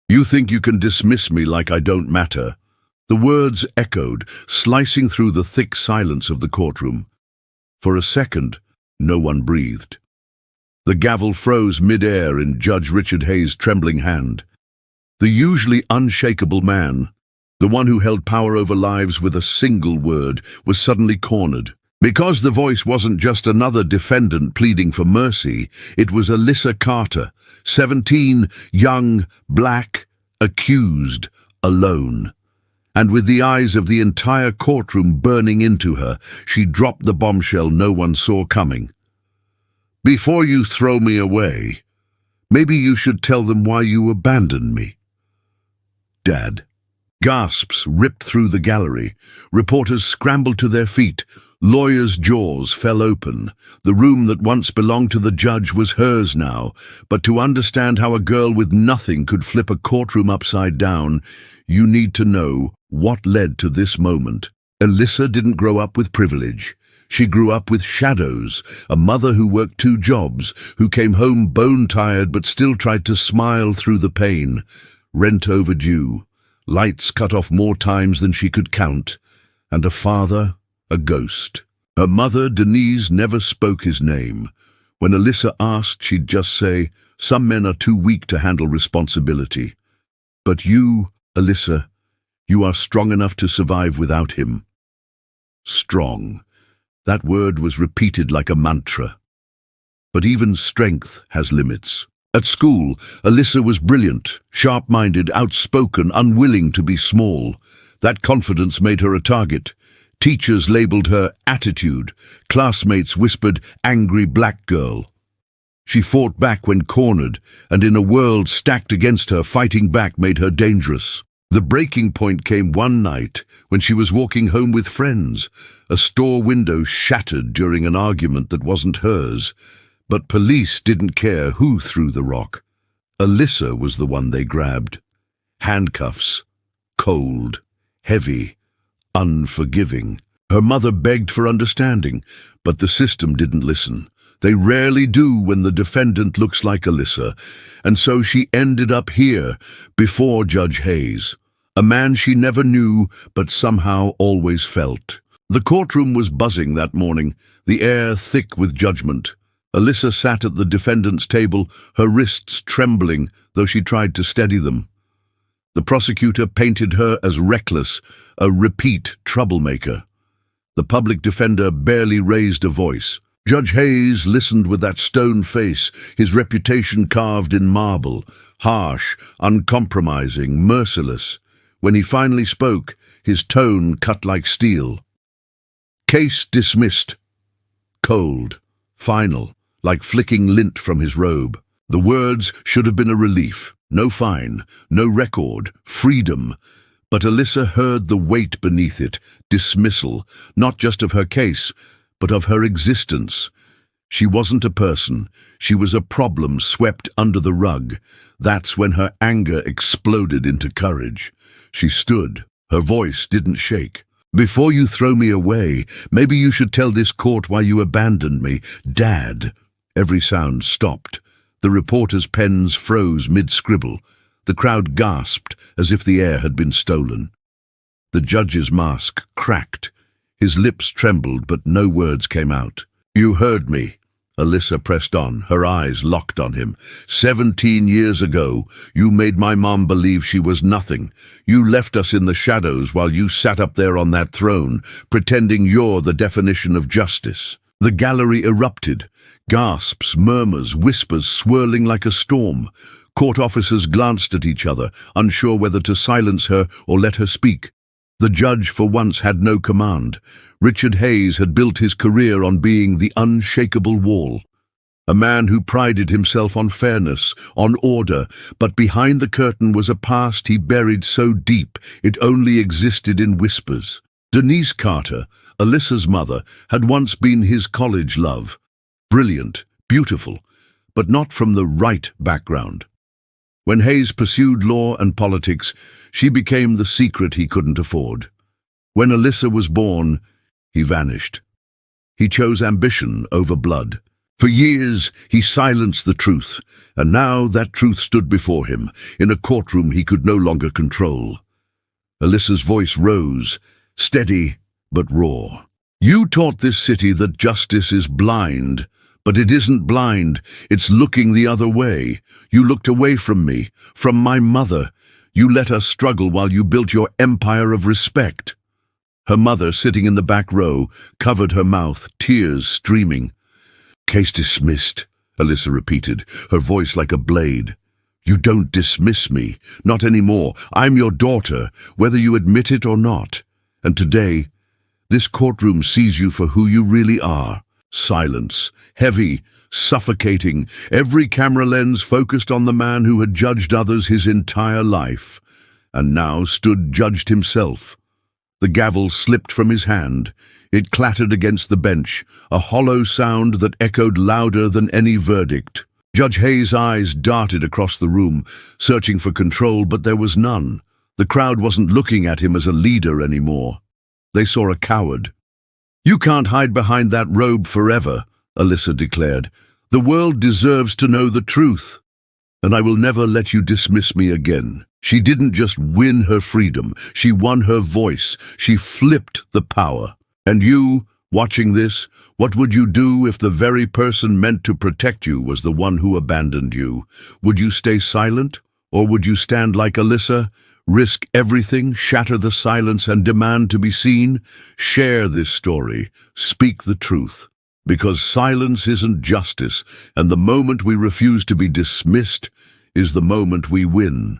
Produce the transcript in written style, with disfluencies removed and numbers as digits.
You think you can dismiss me like I don't matter? The words echoed, slicing through the thick silence of the courtroom. For a second, no one breathed. The gavel froze mid-air in Judge Richard Hayes' trembling hand. The usually unshakable man, the one who held power over lives with a single word, was suddenly cornered. Because the voice wasn't just another defendant pleading for mercy, it was Alyssa Carter, 17, young, black, accused, alone. And with the eyes of the entire courtroom burning into her, she dropped the bombshell no one saw coming. Before you throw me away, maybe you should tell them why you abandoned me. Dad. Gasps ripped through the gallery. Reporters scrambled to their feet. Lawyers' jaws fell open. The room that once belonged to the judge was hers now, but to understand how a girl with nothing could flip a courtroom upside down, you need to know what led to this moment. Alyssa didn't grow up with privilege. She grew up with shadows, a mother who worked 2 jobs, who came home bone-tired but still tried to smile through the pain. Rent overdue, lights cut off more times than she could count, and a father, a ghost. Her mother, Denise, never spoke his name. When Alyssa asked, she'd just say, "Some men are too weak to handle responsibility. But you, Alyssa, you are strong enough to survive without him." Strong. That word was repeated like a mantra. But even strength has limits. At school, Alyssa was brilliant, sharp-minded, outspoken, unwilling to be small. That confidence made her a target. Teachers labeled her attitude. Classmates whispered, "angry black girl." She fought back when cornered, and in a world stacked against her, fighting back made her dangerous. The breaking point came one night when she was walking home with friends. A store window shattered during an argument that wasn't hers, but police didn't care who threw the rock. Alyssa was the one they grabbed. Handcuffs. Cold. Heavy. Unforgiving. Her mother begged for understanding, but the system didn't listen. They rarely do when the defendant looks like Alyssa, and so she ended up here, before Judge Hayes, a man she never knew but somehow always felt. The courtroom was buzzing that morning, the air thick with judgment. Alyssa sat at the defendant's table, her wrists trembling, though she tried to steady them. The prosecutor painted her as reckless, a repeat troublemaker. The public defender barely raised a voice. Judge Hayes listened with that stone face, his reputation carved in marble, harsh, uncompromising, merciless. When he finally spoke, his tone cut like steel. Case dismissed. Cold, final, like flicking lint from his robe. The words should have been a relief. No fine, no record, freedom. But Alyssa heard the weight beneath it, dismissal, not just of her case, but of her existence. She wasn't a person. She was a problem swept under the rug. That's when her anger exploded into courage. She stood. Her voice didn't shake. "Before you throw me away, maybe you should tell this court why you abandoned me. Dad." Every sound stopped. The reporters' pens froze mid-scribble. The crowd gasped as if the air had been stolen. The judge's mask cracked. His lips trembled, but no words came out. "You heard me." Alyssa pressed on, her eyes locked on him. 17 years ago, you made my mom believe she was nothing. You left us in the shadows while you sat up there on that throne, pretending you're the definition of justice. The gallery erupted. Gasps, murmurs, whispers swirling like a storm. Court officers glanced at each other, unsure whether to silence her or let her speak. The judge for once had no command. Richard Hayes had built his career on being the unshakable wall. A man who prided himself on fairness, on order, but behind the curtain was a past he buried so deep it only existed in whispers. Denise Carter, Alyssa's mother, had once been his college love. Brilliant, beautiful, but not from the right background. When Hayes pursued law and politics, she became the secret he couldn't afford. When Alyssa was born, he vanished. He chose ambition over blood. For years, he silenced the truth, and now that truth stood before him, in a courtroom he could no longer control. Alyssa's voice rose, steady but raw. You taught this city that justice is blind, but it isn't blind, it's looking the other way. You looked away from me, from my mother. You let us struggle while you built your empire of respect. Her mother, sitting in the back row, covered her mouth, tears streaming. Case dismissed, Alyssa repeated, her voice like a blade. You don't dismiss me, not anymore. I'm your daughter, whether you admit it or not. And today, this courtroom sees you for who you really are. Silence, heavy, suffocating, every camera lens focused on the man who had judged others his entire life, and now stood judged himself. The gavel slipped from his hand. It clattered against the bench, a hollow sound that echoed louder than any verdict. Judge Hayes' eyes darted across the room, searching for control, but there was none. The crowd wasn't looking at him as a leader anymore. They saw a coward. You can't hide behind that robe forever, Alyssa declared. The world deserves to know the truth, and I will never let you dismiss me again. She didn't just win her freedom, she won her voice. She flipped the power. And you, watching this, what would you do if the very person meant to protect you was the one who abandoned you? Would you stay silent, or would you stand like Alyssa, risk everything, shatter the silence and demand to be seen? Share this story, speak the truth, because silence isn't justice, and the moment we refuse to be dismissed is the moment we win.